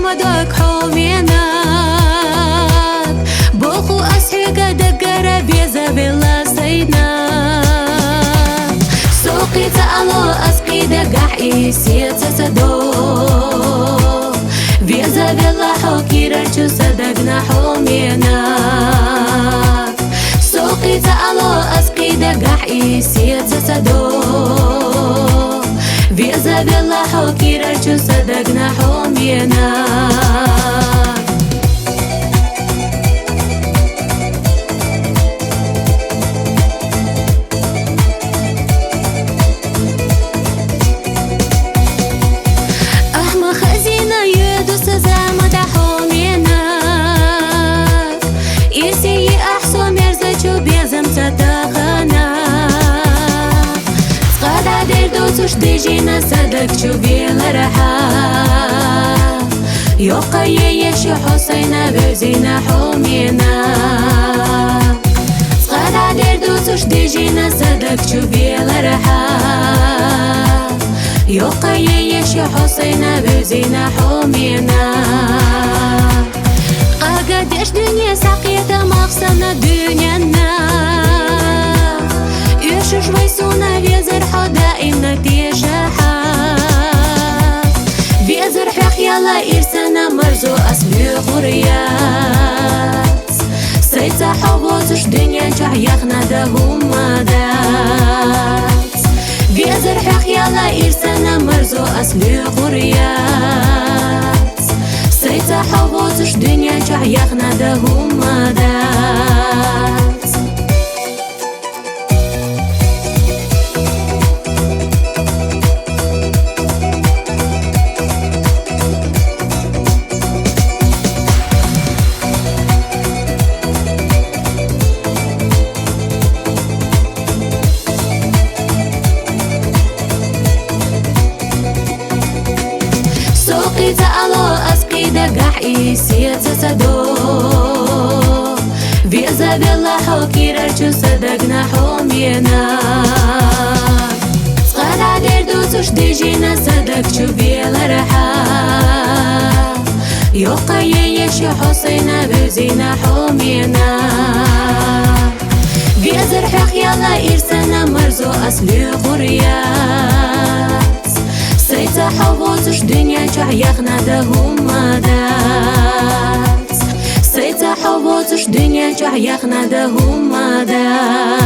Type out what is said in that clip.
ودك حومينك بوخو أسحيك دقر بيزا بلا سيدناك سوقي تألو أسقي دقح إيسي تسدو بيزا بلا حوكي رجو صدقنا حومينك سوقي تألو أسقي دقح إيسي تسدو بيزا بلا حوكي رجو صدقنا حومينك ديجينا صدق شوفي لرحا يوقي يشي حسينا بزينا حومينا صغار عدير دوتوش ديجينا صدق شوفي لرحا يوقي يشي حسينا بزينا حومينا قاقدش دنيا ساقية مغصنا دنيانا يشوش ويسونا بيزر حدا إنك تيجاحا بيزر حق يلا إرسانا مرزو أسمي غريات سيتا حوضوش دنيا جح يخنا دهم مدات بيزر حق يلا إرسانا مرزو أسمي غريات سيتا حوضوش دنيا جح يخنا دهم مدات تألو أسقي دقح إيسي تسدو بيزا بلا حوكي رجو صدقنا حومينا صغار عدير دوتوش ديجينا صدق شوفي لرحا يوقي يشي حسينا بزينا حومينا بيزر حق يلا إرسانا مرزو أسلي غريات سيتا حوضوش دنيا جح يخنا دهم مدات سيتا حوضوش دنيا جح يخنا دهم مدات